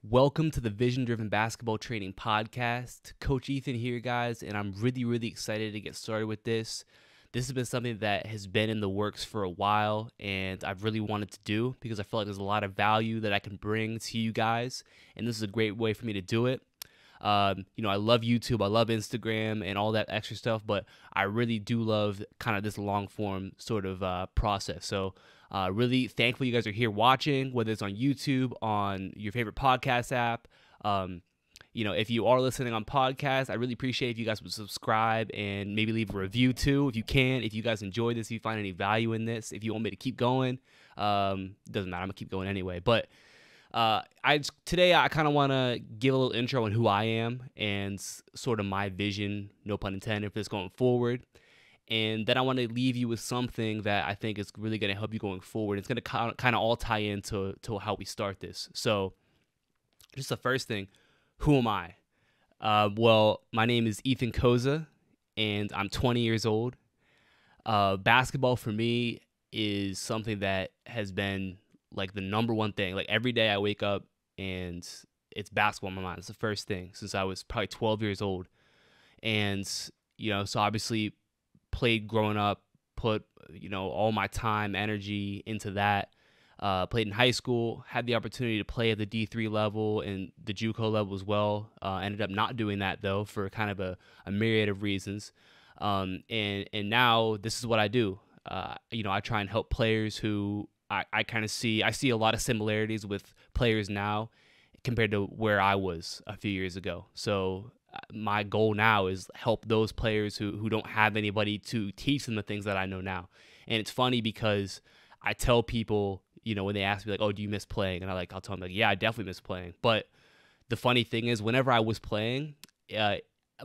Welcome to the Vision Driven Basketball Training Podcast. Coach Ethan here, guys, and I'm really excited to get started with this. This has been something that has been in the works for a while, and I've really wanted to do because I feel like there's a lot of value that I can bring to you guys, and this is a great way for me to do it. I love YouTube, I love Instagram and all that extra stuff, but I really do love kind of this long form sort of process. So really thankful you guys are here watching, whether it's on YouTube, on your favorite podcast app. If you are listening on podcast, I really appreciate if you guys would subscribe and maybe leave a review too, if you can. If you guys enjoy this, if you find any value in this, if you want me to keep going, doesn't matter, I'm gonna keep going anyway. But today I kind of want to give a little intro on who I am and sort of my vision, no pun intended, for this going forward. And then I want to leave you with something that I think is really going to help you going forward. It's going to kind of all tie into how we start this. So just the first thing, who am I? Well, my name is Ethan Koza, and I'm 20 years old. Basketball for me is something that has been like the number one thing. Like every day I wake up and it's basketball in my mind. It's the first thing since I was probably 12 years old. And, so obviously played growing up, put, all my time, energy into that. Played in high school, had the opportunity to play at the D3 level and the JUCO level as well. Ended up not doing that though for kind of a myriad of reasons. And now this is what I do. I try and help players who I see a lot of similarities with players now compared to where I was a few years ago. So my goal now is help those players who don't have anybody to teach them the things that I know now. And it's funny because I tell people, when they ask me like, oh, do you miss playing? And I'll tell them like, yeah, I definitely miss playing. But the funny thing is whenever I was playing,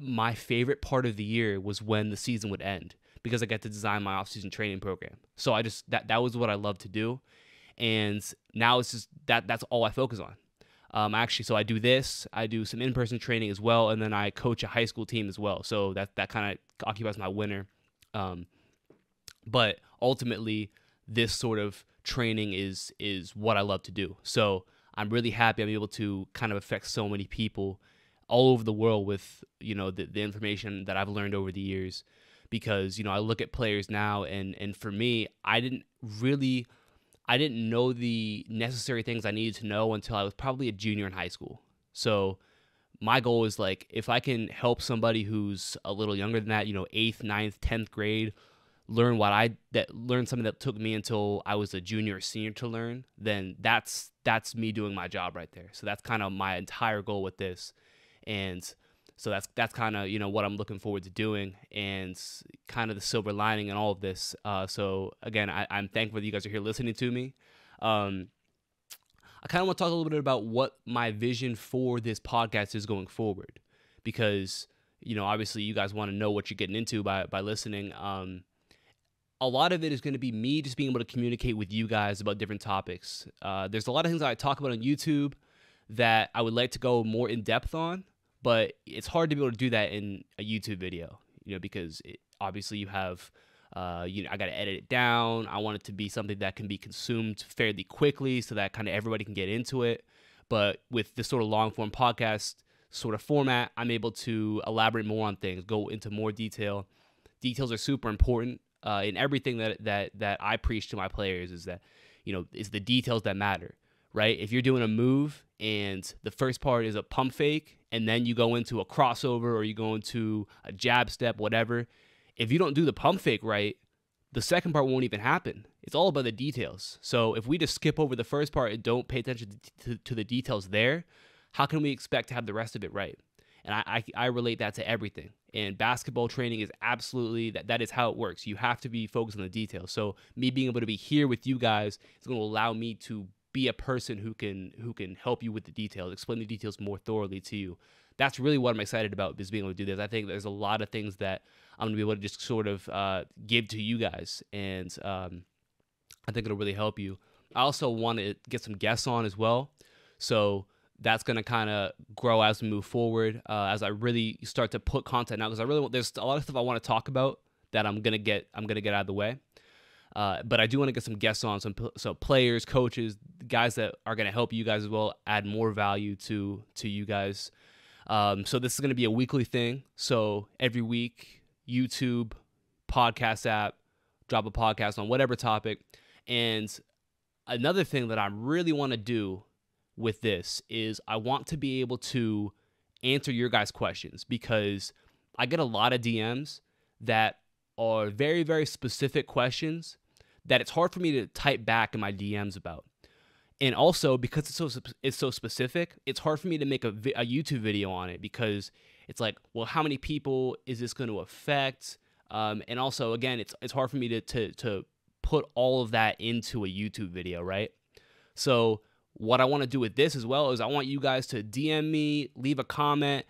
my favorite part of the year was when the season would end because I got to design my off-season training program. So I just, that was what I love to do. And now it's just that's all I focus on. So I do this, I do some in-person training as well, and then I coach a high school team as well. So that kind of occupies my winter. But ultimately, this sort of training is what I love to do. So I'm really happy I'm able to kind of affect so many people all over the world with, the information that I've learned over the years. Because, I look at players now, and for me, I didn't know the necessary things I needed to know until I was probably a junior in high school. So my goal is like, if I can help somebody who's a little younger than that, 8th, 9th, 10th grade, learn something that took me until I was a junior or senior to learn, then that's me doing my job right there. So that's kind of my entire goal with this. And so that's kind of, what I'm looking forward to doing and kind of the silver lining in all of this. So again, I'm thankful that you guys are here listening to me. I kind of want to talk a little bit about what my vision for this podcast is going forward, because, obviously you guys want to know what you're getting into by listening. A lot of it is going to be me just being able to communicate with you guys about different topics. There's a lot of things that I talk about on YouTube that I would like to go more in depth on. But it's hard to be able to do that in a YouTube video, because obviously you have, I got to edit it down. I want it to be something that can be consumed fairly quickly so that kind of everybody can get into it. But with this sort of long form podcast sort of format, I'm able to elaborate more on things, go into more detail. Details are super important in everything that I preach to my players is that, it's the details that matter. Right? If you're doing a move and the first part is a pump fake and then you go into a crossover or you go into a jab step, whatever, if you don't do the pump fake right, the second part won't even happen. It's all about the details. So if we just skip over the first part and don't pay attention to the details there, how can we expect to have the rest of it right? And I relate that to everything. And basketball training is absolutely, that is how it works. You have to be focused on the details. So me being able to be here with you guys is going to allow me to be a person who can help you with the details, explain the details more thoroughly to you. That's really what I'm excited about, is being able to do this. I think there's a lot of things that I'm going to be able to just sort of give to you guys, and I think it'll really help you. I also want to get some guests on as well, so that's going to kind of grow as we move forward, as I really start to put content out, because there's a lot of stuff I want to talk about that I'm gonna get out of the way. But I do want to get some guests on, so players, coaches, guys that are going to help you guys as well, add more value to you guys. So this is going to be a weekly thing. So every week, YouTube, podcast app, drop a podcast on whatever topic. And another thing that I really want to do with this is I want to be able to answer your guys' questions, because I get a lot of DMs that are very, very specific questions that it's hard for me to type back in my DMs about. And also, because it's so specific, it's hard for me to make a YouTube video on it, because it's like, well, how many people is this going to affect? And also, again, it's hard for me to put all of that into a YouTube video, right? So what I want to do with this as well is I want you guys to DM me, leave a comment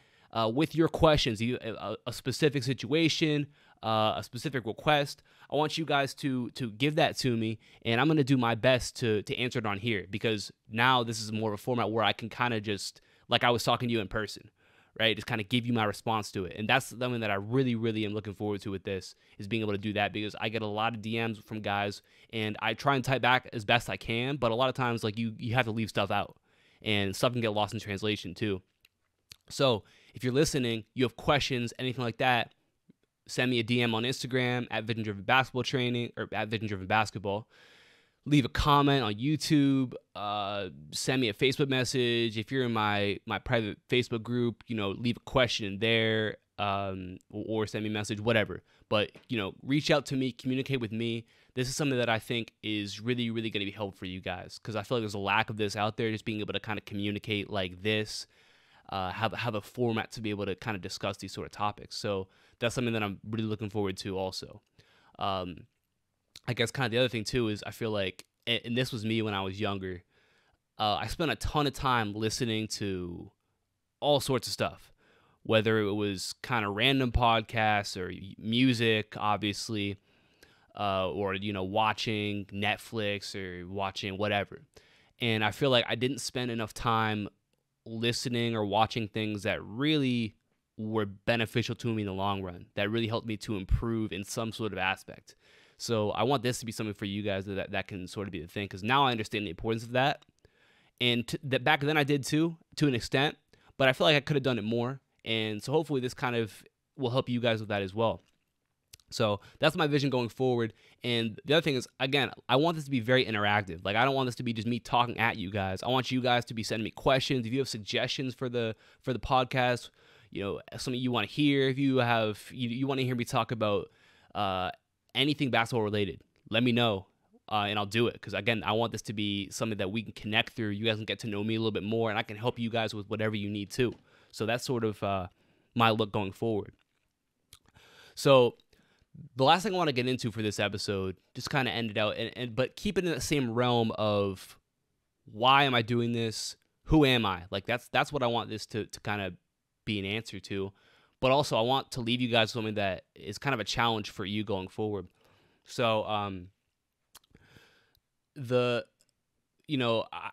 with your questions, a specific situation, a specific request. I want you guys to give that to me, and I'm going to do my best to answer it on here, because now this is more of a format where I can kind of just, like I was talking to you in person, right? Just kind of give you my response to it. And that's something that I really, really am looking forward to with this, is being able to do that, because I get a lot of DMs from guys and I try and type back as best I can, but a lot of times, like, you have to leave stuff out and stuff can get lost in translation too. So if you're listening, you have questions, anything like that, send me a DM on Instagram at Vision Driven Basketball Training, or at Vision Driven Basketball. Leave a comment on YouTube, send me a Facebook message. If you're in my private Facebook group, leave a question there, or send me a message, whatever. But, reach out to me, communicate with me. This is something that I think is really, really going to be helpful for you guys, because I feel like there's a lack of this out there, just being able to kind of communicate like this, have a format to be able to kind of discuss these sort of topics. So that's something that I'm really looking forward to also. I guess kind of the other thing too is I feel like, and this was me when I was younger, I spent a ton of time listening to all sorts of stuff, whether it was kind of random podcasts or music, obviously, or, watching Netflix or watching whatever. And I feel like I didn't spend enough time listening or watching things that really were beneficial to me in the long run, that really helped me to improve in some sort of aspect. So I want this to be something for you guys that can sort of be the thing, because now I understand the importance of that. And that back then I did too, to an extent, but I feel like I could have done it more. And so hopefully this kind of will help you guys with that as well. So that's my vision going forward. And the other thing is, again, I want this to be very interactive. Like, I don't want this to be just me talking at you guys. I want you guys to be sending me questions. If you have suggestions for the podcast, something you want to hear, if you have, you want to hear me talk about anything basketball related, let me know, and I'll do it. Because again, I want this to be something that we can connect through. You guys can get to know me a little bit more, and I can help you guys with whatever you need too. So that's sort of my look going forward. So the last thing I want to get into for this episode, just kind of end it out, but keep it in the same realm of, why am I doing this? Who am I? Like, that's what I want this to kind of be an answer to. But also, I want to leave you guys something that is kind of a challenge for you going forward. So, I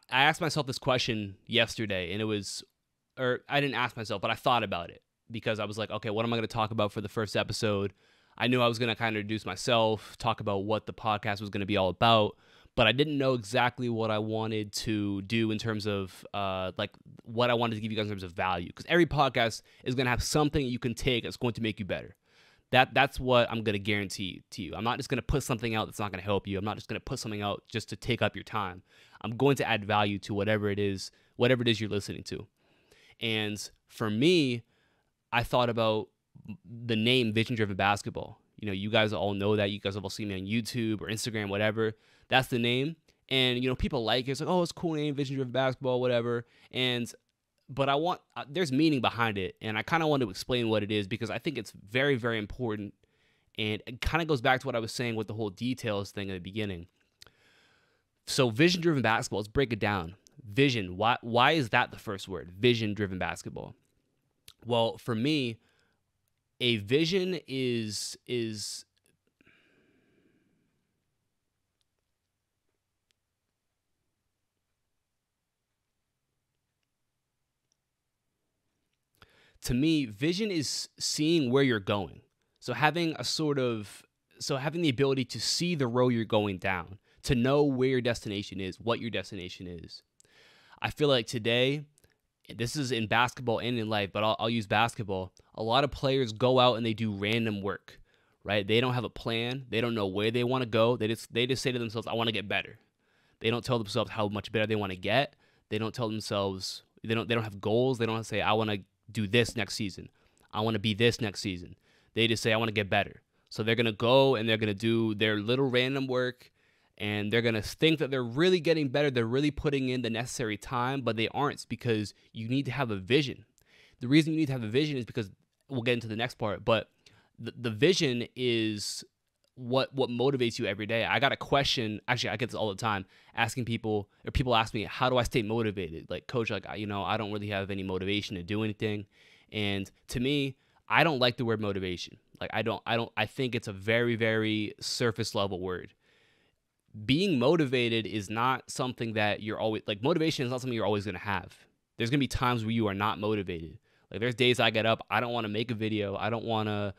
asked myself this question yesterday, and I didn't ask myself, but I thought about it, because I was like, okay, what am I going to talk about for the first episode? I knew I was going to kind of introduce myself, talk about what the podcast was going to be all about, but I didn't know exactly what I wanted to do in terms of what I wanted to give you guys in terms of value, because every podcast is going to have something you can take that's going to make you better. That's what I'm going to guarantee to you. I'm not just going to put something out that's not going to help you. I'm not just going to put something out just to take up your time. I'm going to add value to whatever it is you're listening to. And for me, I thought about the name Vision Driven Basketball. You guys all know that. You guys have all seen me on YouTube or Instagram, whatever. That's the name. And, people like it. It's like, oh, it's a cool name, Vision Driven Basketball, whatever. But there's meaning behind it. And I kind of want to explain what it is, because I think it's very, very important. And it kind of goes back to what I was saying with the whole details thing at the beginning. So Vision Driven Basketball, let's break it down. Vision, why is that the first word? Vision Driven Basketball. Well, for me, a vision is to me, vision is seeing where you're going. So having a sort of So having the ability to see the road you're going down, to know where your destination is, what your destination is. I feel like today, this is in basketball and in life, but I'll use basketball. A lot of players go out and they do random work, right? They don't have a plan. They don't know where they want to go. They just say to themselves, I want to get better. They don't tell themselves how much better they want to get. They don't tell themselves, they don't have goals. They don't say, I want to do this next season. I want to be this next season. They just say, I want to get better. So they're going to go and they're going to do their little random work, and they're going to think that they're really getting better. They're really putting in the necessary time, but they aren't. It's because you need to have a vision. The reason you need to have a vision is because we'll get into the next part, but the vision is what motivates you every day. I got a question, actually I get this all the time, asking people, or people ask me, how do I stay motivated? Like, coach, like, I don't really have any motivation to do anything. And to me, I don't like the word motivation. Like, I think it's a very, very surface level word. Being motivated is not something that you're always, like, motivation is not something you're always going to have. There's going to be times where you are not motivated. Like, there's days I get up, I don't want to make a video. I don't want to,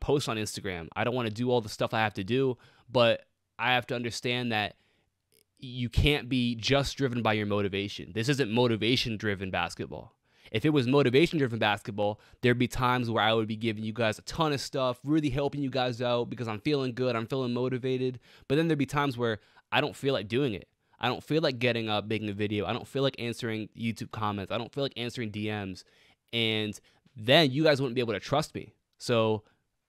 post on Instagram. I don't want to do all the stuff I have to do, but I have to understand that you can't be just driven by your motivation. This isn't motivation-driven basketball. If it was motivation-driven basketball, there'd be times where I would be giving you guys a ton of stuff, really helping you guys out because I'm feeling good, I'm feeling motivated. But then there'd be times where I don't feel like doing it. I don't feel like getting up, making a video. I don't feel like answering YouTube comments. I don't feel like answering DMs. And then you guys wouldn't be able to trust me. So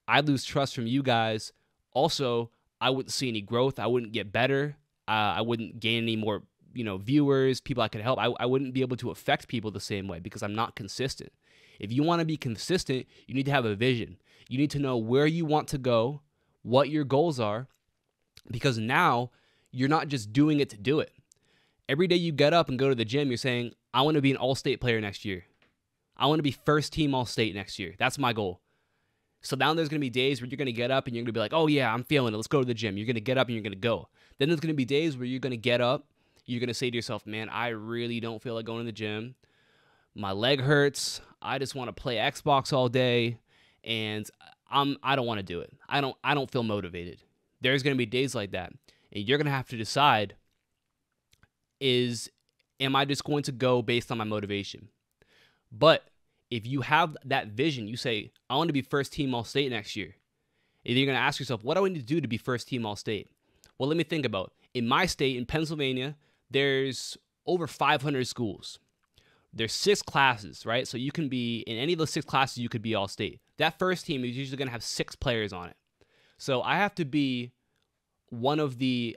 I'd lose trust from you guys. Also, I wouldn't see any growth. I wouldn't get better. I wouldn't gain any more viewers, people I could help. I wouldn't be able to affect people the same way because I'm not consistent. If you want to be consistent, you need to have a vision. You need to know where you want to go, what your goals are, because now you're not just doing it to do it. Every day you get up and go to the gym, you're saying, I want to be an all-state player next year. I want to be first team all-state next year. That's my goal. So now there's going to be days where you're going to get up and you're going to be like, oh yeah, I'm feeling it. Let's go to the gym. You're going to get up and you're going to go. Then there's going to be days where you're going to get up. You're going to say to yourself, man, I really don't feel like going to the gym. My leg hurts. I just want to play Xbox all day. And I don't want to do it. I don't feel motivated. There's going to be days like that. And you're going to have to decide, am I just going to go based on my motivation? But if you have that vision, you say, I want to be first team all-state next year. And you're going to ask yourself, what do I need to do to be first team all-state? Well, let me think about it. In my state, in Pennsylvania, there's over 500 schools. There's 6 classes, right? So you can be, in any of those 6 classes, you could be all-state. That first team is usually going to have 6 players on it. So I have to be one of the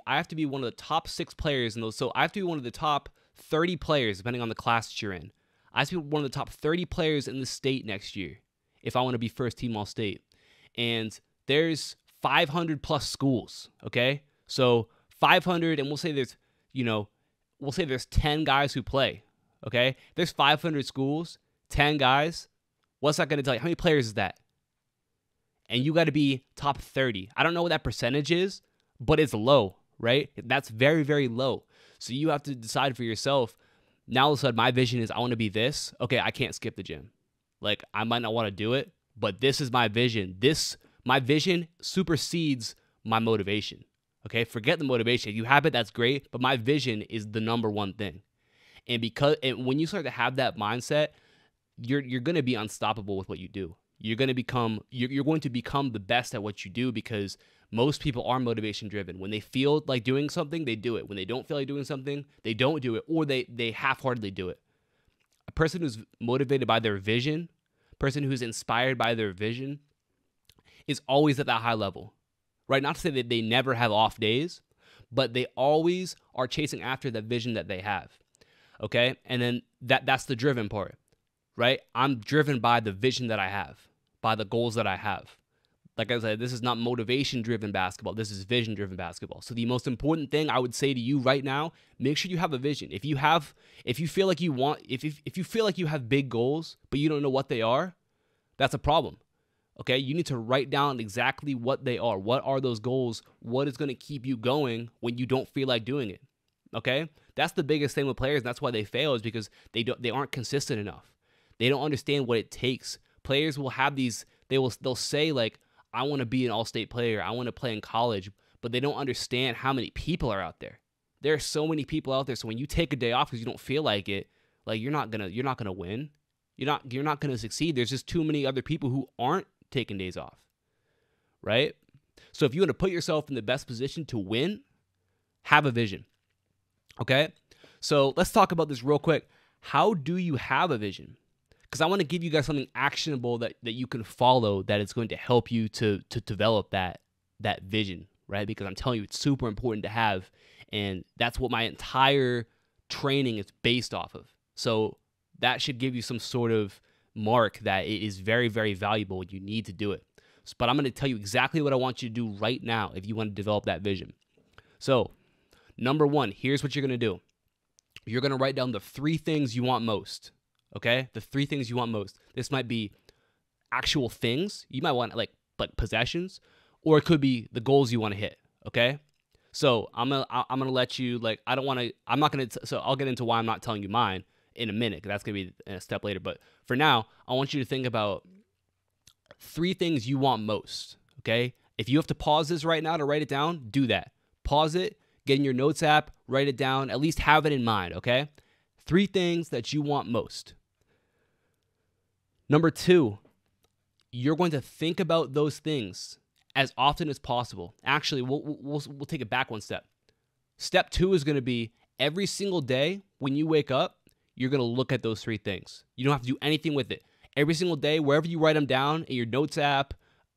top 6 players in those. So I have to be one of the top 30 players, depending on the class that you're in. I have to be one of the top 30 players in the state next year if I want to be first team all-state. And there's 500 plus schools, okay? So 500, and we'll say there's 10 guys who play, okay? There's 500 schools, 10 guys. What's that going to tell you? How many players is that? And you got to be top 30. I don't know what that percentage is, but it's low, right? That's very, very low. So you have to decide for yourself. Now all of a sudden, my vision is I want to be this. Okay, I can't skip the gym. Like, I might not want to do it, but this is my vision. My vision supersedes my motivation. Okay, forget the motivation. If you have it, that's great, but my vision is the number one thing. And when you start to have that mindset, you're going to be unstoppable with what you do. You're going to become the best at what you do because most people are motivation driven. When they feel like doing something, they do it. When they don't feel like doing something, they don't do it, or they half-heartedly do it. A person who's motivated by their vision, a person who's inspired by their vision, is always at that high level, right? Not to say that they never have off days, but they always are chasing after that vision that they have, okay? And then that's the driven part, right? I'm driven by the vision that I have, by the goals that I have. Like I said, this is not motivation-driven basketball. This is vision-driven basketball. So the most important thing I would say to you right now, make sure you have a vision. If you feel like you have big goals, but you don't know what they are, that's a problem. Okay? You need to write down exactly what they are. What are those goals? What is going to keep you going when you don't feel like doing it? Okay? That's the biggest thing with players, and that's why they fail, is because they aren't consistent enough. They don't understand what it takes. Players will have these, they'll say like, I want to be an all-state player. I want to play in college, but they don't understand how many people are out there. There are so many people out there. So when you take a day off because you don't feel like it, like you're not gonna win. You're not gonna succeed. There's just too many other people who aren't taking days off, right? So if you want to put yourself in the best position to win, have a vision. Okay? So let's talk about this real quick. How do you have a vision? Because I want to give you guys something actionable that you can follow that is going to help you to develop that vision, right? Because I'm telling you, it's super important to have, and that's what my entire training is based off of. So that should give you some sort of mark that it is very, very valuable. You need to do it. But I'm going to tell you exactly what I want you to do right now if you want to develop that vision. So number one, here's what you're going to do. You're going to write down the 3 things you want most, okay? The 3 things you want most. This might be actual things. You might want like possessions, or it could be the goals you want to hit, okay? So I'm gonna let you, like, so I'll get into why I'm not telling you mine in a minute, because that's going to be a step later. But for now, I want you to think about 3 things you want most, okay? If you have to pause this right now to write it down, do that. Pause it. Get in your notes app, write it down, at least have it in mind, okay? 3 things that you want most. Number 2, you're going to think about those things as often as possible. Actually, we'll take it back one step. Step 2 is going to be every single day when you wake up, you're going to look at those 3 things. You don't have to do anything with it. Every single day, wherever you write them down in your notes app,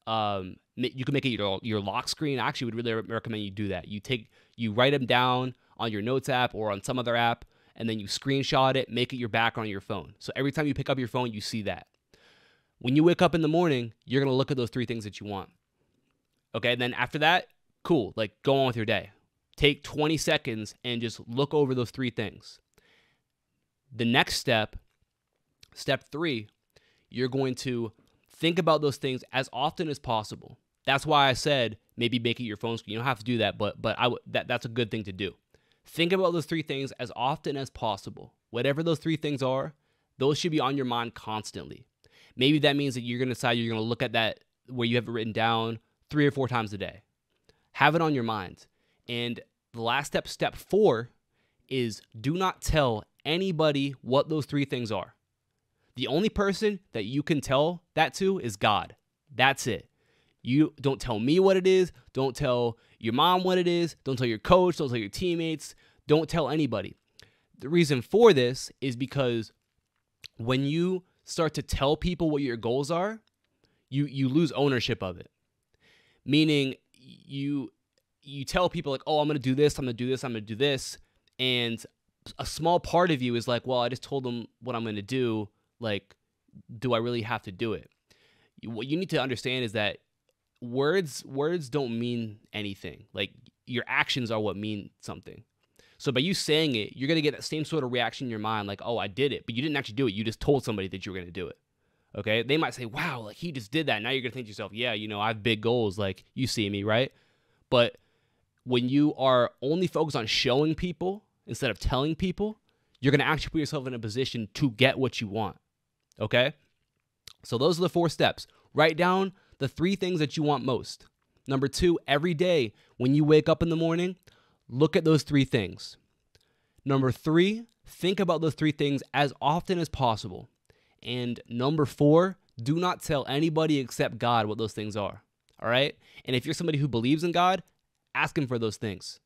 you can make it your lock screen. I actually would really recommend you do that. You write them down on your notes app or on some other app, and then you screenshot it, make it your background on your phone. So every time you pick up your phone, you see that. When you wake up in the morning, you're going to look at those 3 things that you want. Okay, and then after that, cool, like go on with your day. Take 20 seconds and just look over those 3 things. The next step, step 3, you're going to think about those things as often as possible. That's why I said maybe make it your phone screen. You don't have to do that, but that's a good thing to do. Think about those 3 things as often as possible. Whatever those 3 things are, those should be on your mind constantly. Maybe that means that you're going to decide you're going to look at that where you have it written down 3 or 4 times a day. Have it on your mind. And the last step, step 4, is do not tell anybody what those 3 things are. The only person that you can tell that to is God. That's it. You don't tell me what it is. Don't tell your mom what it is. Don't tell your coach. Don't tell your teammates. Don't tell anybody. The reason for this is because when you start to tell people what your goals are, you lose ownership of it. Meaning you tell people like, oh, I'm going to do this, I'm going to do this, I'm going to do this. And a small part of you is like, well, I just told them what I'm going to do. Like, do I really have to do it? What you need to understand is that words don't mean anything. Like, your actions are what mean something. So by you saying it, you're going to get that same sort of reaction in your mind, like, oh, I did it, but you didn't actually do it. You just told somebody that you were going to do it. Okay? They might say, wow, like he just did that. Now you're going to think to yourself, yeah, I have big goals. Like, you see me, right? But when you are only focused on showing people instead of telling people, you're going to actually put yourself in a position to get what you want. Okay? So those are the 4 steps. Write down the 3 things that you want most. Number 2, every day when you wake up in the morning, look at those 3 things. Number 3, think about those 3 things as often as possible. And number 4, do not tell anybody except God what those things are. All right? And if you're somebody who believes in God, ask him for those things.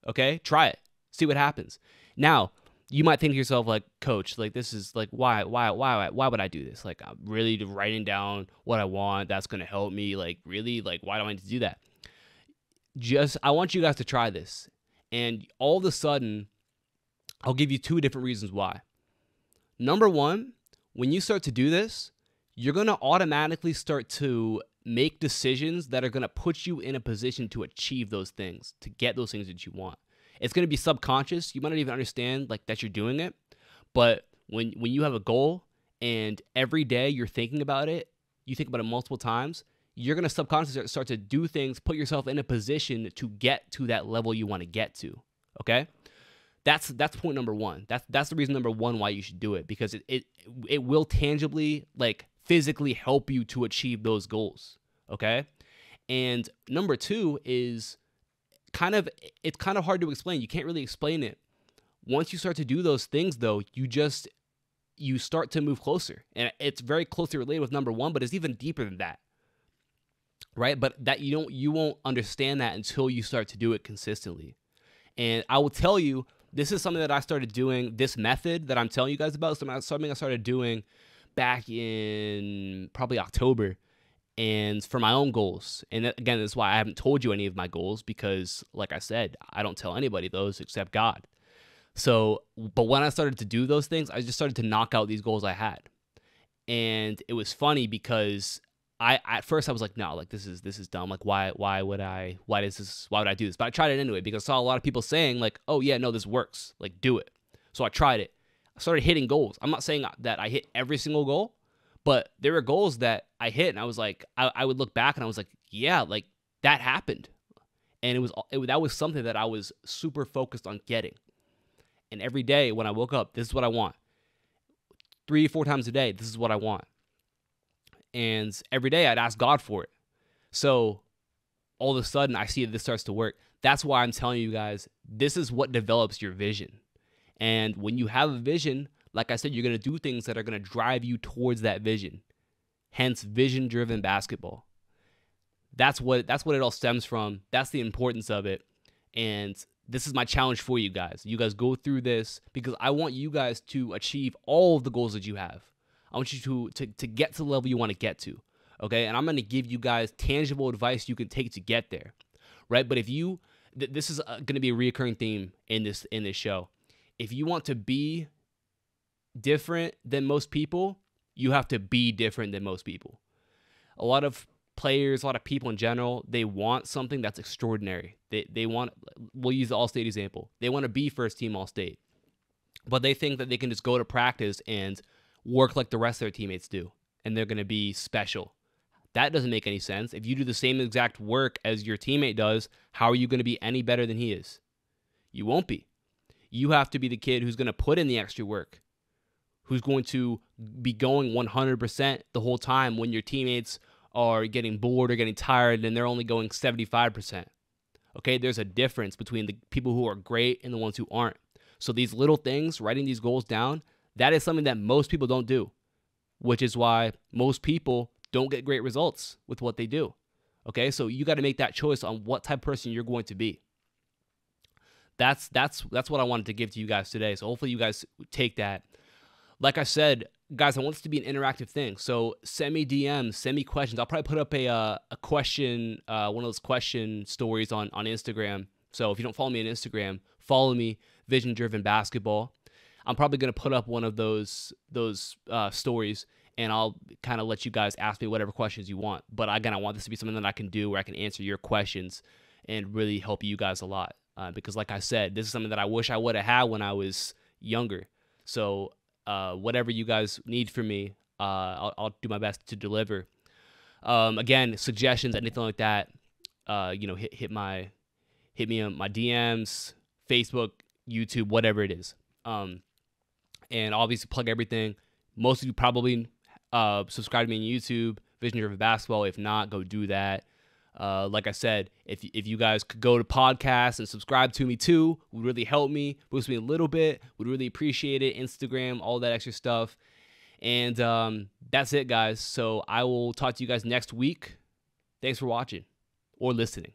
Okay? Try it. See what happens. Now, you might think to yourself, like, coach, like, this is like, why would I do this? Like, I'm really writing down what I want. That's going to help me. Like, really? Like, why do I need to do that? I want you guys to try this. And all of a sudden, I'll give you 2 different reasons why. Number 1, when you start to do this, you're going to automatically start to make decisions that are going to put you in a position to achieve those things, to get those things that you want. It's going to be subconscious. You might not even understand like that you're doing it. But when you have a goal and every day you're thinking about it, you think about it multiple times, you're going to subconsciously start to do things, put yourself in a position to get to that level you want to get to. Okay? That's point number 1. That's the reason number 1 why you should do it, because it will tangibly, like, physically help you to achieve those goals. Okay. And number two is it's kind of hard to explain. You can't really explain it. Once you start to do those things, though, you start to move closer. And it's very closely related with number one, but it's even deeper than that. Right? But that you won't understand that until you start to do it consistently. And I will tell you, this is something that I started doing, this method that I'm telling you guys about, something I started doing back in probably October, and for my own goals. And again, that's why I haven't told you any of my goals, because like I said, I don't tell anybody those except God. So, but when I started to do those things, I just started to knock out these goals I had. And it was funny because at first I was like, no, like this is dumb. Like why would I do this? But I tried it anyway because I saw a lot of people saying like, oh yeah, no, this works. Like do it. So I tried it. I started hitting goals. I'm not saying that I hit every single goal, but there were goals that I hit, and I was like, I would look back and I was like, yeah, like that happened. And that was something that I was super focused on getting. And every day when I woke up, this is what I want. 3-4 times a day, this is what I want. And every day I'd ask God for it. So all of a sudden I see that this starts to work. That's why I'm telling you guys, this is what develops your vision. And when you have a vision, like I said, you're going to do things that are going to drive you towards that vision. Hence, vision-driven basketball. That's what it all stems from. That's the importance of it. And this is my challenge for you guys. You guys go through this because I want you guys to achieve all of the goals that you have. I want you to get to the level you want to get to. Okay? And I'm going to give you guys tangible advice you can take to get there. Right? But if you this is going to be a recurring theme in this show. If you want to be different than most people, you have to be different than most people. A lot of players, a lot of people in general, they want something that's extraordinary. They want, we'll use the All-State example. They want to be first team All-State. But they think that they can just go to practice and work like the rest of their teammates do, and they're going to be special. That doesn't make any sense. If you do the same exact work as your teammate does, how are you going to be any better than he is? You won't be. You have to be the kid who's going to put in the extra work, who's going to be going 100% the whole time when your teammates are getting bored or getting tired and they're only going 75%. Okay, there's a difference between the people who are great and the ones who aren't. So these little things, writing these goals down, that is something that most people don't do, which is why most people don't get great results with what they do. Okay, so you got to make that choice on what type of person you're going to be. That's what I wanted to give to you guys today. So hopefully you guys take that. Like I said, guys, I want this to be an interactive thing. So send me DMs, send me questions. I'll probably put up a question, one of those question stories on Instagram. So if you don't follow me on Instagram, follow me, Vision Driven Basketball. I'm probably going to put up one of those stories, and I'll kind of let you guys ask me whatever questions you want. But again, I want this to be something that I can do where I can answer your questions and really help you guys a lot. Because like I said, this is something that I wish I would have had when I was younger. So whatever you guys need from me, I'll do my best to deliver. Again, suggestions, anything like that, hit me on my DMs, Facebook, YouTube, whatever it is. And obviously plug everything. Most of you probably subscribe to me on YouTube, Vision Driven Basketball. If not, go do that. Like I said, if you guys could go to podcasts and subscribe to me too, would really help me, boost me a little bit, would really appreciate it. Instagram, all that extra stuff. And that's it, guys. So I will talk to you guys next week. Thanks for watching or listening.